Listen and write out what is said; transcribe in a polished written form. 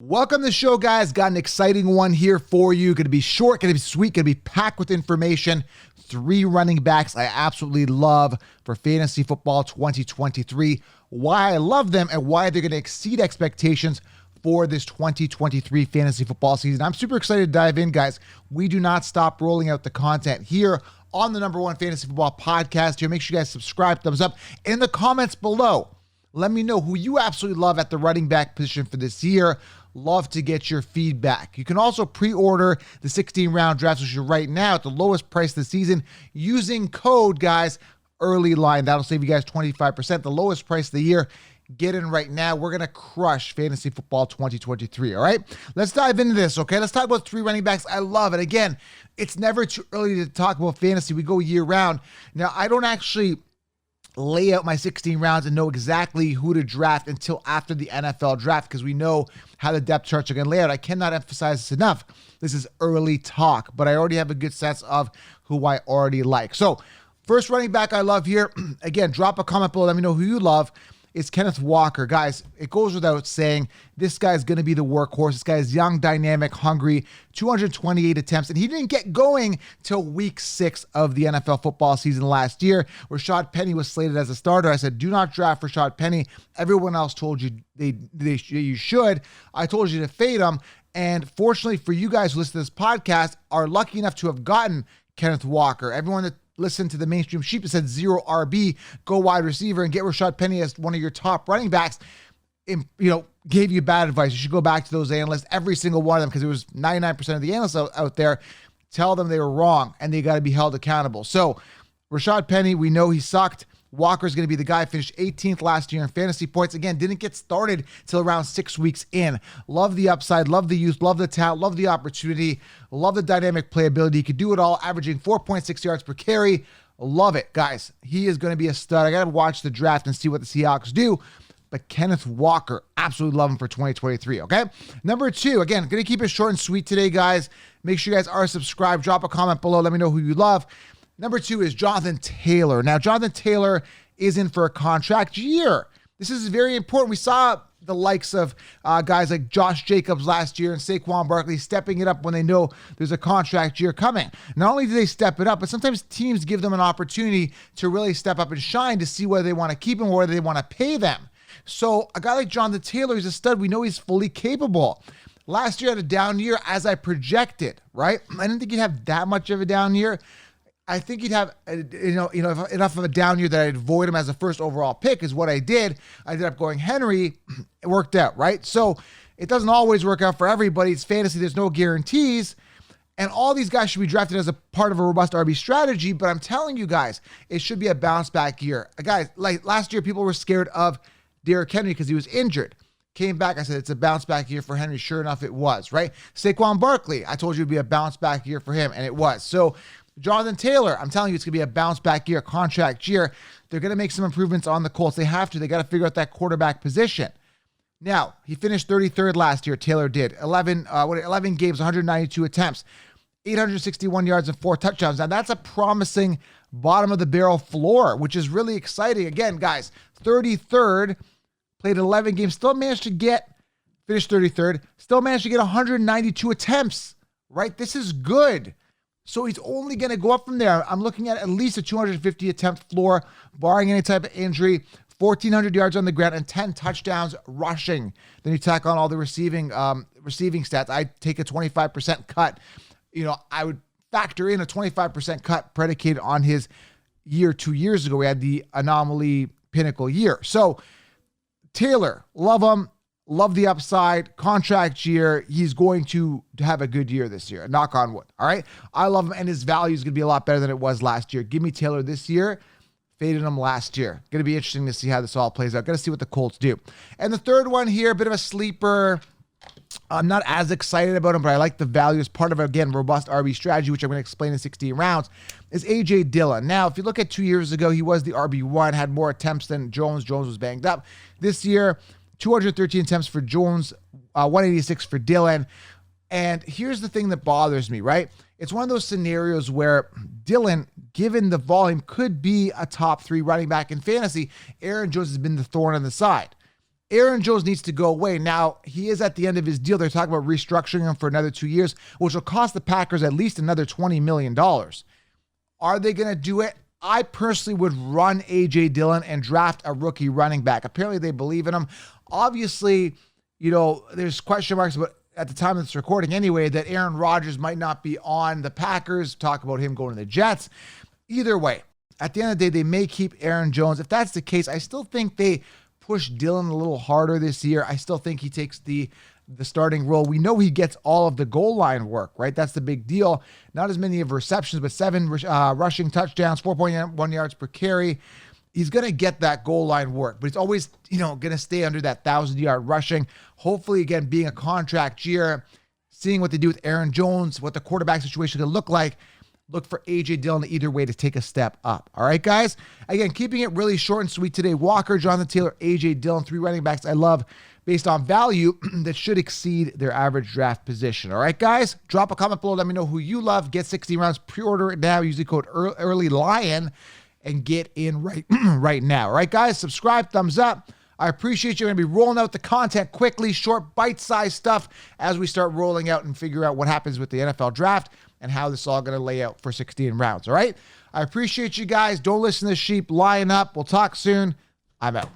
Welcome to the show, guys. Got an exciting one here for you. Going to be short, going to be sweet, going to be packed with information. 3 running backs I absolutely love for Fantasy Football 2023. Why I love them and why they're going to exceed expectations for this 2023 Fantasy Football season. I'm super excited to dive in, guys. We do not stop rolling out the content here on the #1 Fantasy Football podcast here. Make sure you guys subscribe, thumbs up. In the comments below, let me know who you absolutely love at the running back position for this year. Love to get your feedback. You can also pre-order the 16-round drafts, which are right now at the lowest price of the season using code, guys, early line. That'll save you guys 25%, the lowest price of the year. Get in right now. We're going to crush Fantasy Football 2023, all right? Let's dive into this, okay? Let's talk about 3 running backs I love. And again, it's never too early to talk about fantasy. We go year-round. Now, I don't actually lay out my 16 rounds and know exactly who to draft until after the NFL draft because we know how the depth charts are going to lay out. I cannot emphasize this enough. This is early talk, but I already have a good sense of who I already like. So first running back I love here, again, drop a comment below. Let me know who you love. It's Kenneth Walker. Guys, it goes without saying, this guy's going to be the workhorse. This guy is young, dynamic, hungry, 228 attempts, and he didn't get going till week 6 of the NFL football season last year, where Rashad Penny was slated as a starter. I said, do not draft Rashad Penny. Everyone else told you you should. I told you to fade him, and fortunately for you guys who listen to this podcast, are lucky enough to have gotten Kenneth Walker. Everyone that listen to the mainstream sheep that said 0 RB, go wide receiver and get Rashad Penny as one of your top running backs, gave you bad advice. You should go back to those analysts, every single one of them, because it was 99% of the analysts out there. Tell them they were wrong and they got to be held accountable. So Rashad Penny, we know he sucked. Walker's going to be the guy, finished 18th last year in fantasy points. Again, didn't get started till around 6 weeks in. Love the upside, love the youth, love the talent, love the opportunity, love the dynamic playability. He could do it all, averaging 4.6 yards per carry. Love it, guys. He is going to be a stud. I got to watch the draft and see what the Seahawks do. But Kenneth Walker, absolutely love him for 2023, okay? Number 2, again, going to keep it short and sweet today, guys. Make sure you guys are subscribed. Drop a comment below. Let me know who you love. Number 2 is Jonathan Taylor. Now, Jonathan Taylor is in for a contract year. This is very important. We saw the likes of guys like Josh Jacobs last year and Saquon Barkley stepping it up when they know there's a contract year coming. Not only do they step it up, but sometimes teams give them an opportunity to really step up and shine to see whether they want to keep him or whether they want to pay them. So a guy like Jonathan Taylor is a stud. We know he's fully capable. Last year had a down year as I projected, right? I didn't think he'd have that much of a down year. I think he'd have, enough of a down year that I'd avoid him as a first overall pick is what I did. I ended up going Henry. It worked out, right? So it doesn't always work out for everybody. It's fantasy. There's no guarantees. And all these guys should be drafted as a part of a robust RB strategy. But I'm telling you guys, it should be a bounce back year. Guys, like last year, people were scared of Derrick Henry because he was injured. Came back, I said, it's a bounce back year for Henry. Sure enough, it was, right? Saquon Barkley, I told you it'd be a bounce back year for him, and it was. So Jonathan Taylor, I'm telling you, it's going to be a bounce back year, contract year. They're going to make some improvements on the Colts. They have to. They got to figure out that quarterback position. Now, he finished 33rd last year, Taylor did. 11 games, 192 attempts, 861 yards and 4 touchdowns. Now, that's a promising bottom of the barrel floor, which is really exciting. Again, guys, 33rd, played 11 games, finished 33rd, still managed to get 192 attempts, right? This is good. So he's only going to go up from there. I'm looking at least a 250 attempt floor, barring any type of injury, 1,400 yards on the ground, and 10 touchdowns rushing. Then you tack on all the receiving stats. I take a 25% cut. I would factor in a 25% cut predicated on his year 2 years ago. We had the anomaly pinnacle year. So Taylor, love him. Love the upside, contract year. He's going to have a good year this year. Knock on wood. All right. I love him, and his value is going to be a lot better than it was last year. Give me Taylor this year. Faded him last year. Going to be interesting to see how this all plays out. Got to see what the Colts do. And the third one here, a bit of a sleeper. I'm not as excited about him, but I like the value as part of, again, robust RB strategy, which I'm going to explain in 16 rounds, is A.J. Dillon. Now, if you look at 2 years ago, he was the RB1, had more attempts than Jones. Jones was banged up. This year, 213 attempts for Jones, 186 for Dillon. And here's the thing that bothers me, right? It's one of those scenarios where Dillon, given the volume, could be a top 3 running back in fantasy. Aaron Jones has been the thorn on the side. Aaron Jones needs to go away. Now, he is at the end of his deal. They're talking about restructuring him for another 2 years, which will cost the Packers at least another $20 million. Are they going to do it? I personally would run A.J. Dillon and draft a rookie running back. Apparently, they believe in him. Obviously, there's question marks about, at the time of this recording anyway, that Aaron Rodgers might not be on the Packers. Talk about him going to the Jets. Either way, at the end of the day, they may keep Aaron Jones. If that's the case, I still think they push Dillon a little harder this year. I still think he takes the starting role. We know he gets all of the goal line work, right? That's the big deal. Not as many of receptions, but 7 rushing touchdowns, 4.1 yards per carry. He's going to get that goal line work, but it's always, going to stay under that 1,000-yard rushing. Hopefully, again, being a contract year, seeing what they do with Aaron Jones, what the quarterback situation could look like, look for A.J. Dillon either way to take a step up. All right, guys? Again, keeping it really short and sweet today. Walker, Jonathan Taylor, A.J. Dillon, 3 running backs I love based on value that should exceed their average draft position. All right, guys? Drop a comment below. Let me know who you love. Get 60 rounds. Pre-order it now. Use the code EARLYLION and get in right now. All right, guys? Subscribe, thumbs up. I appreciate you. I'm going to be rolling out the content quickly, short, bite-sized stuff as we start rolling out and figure out what happens with the NFL draft and how this is all going to lay out for 16 rounds, all right? I appreciate you guys. Don't listen to sheep. Line up. We'll talk soon. I'm out.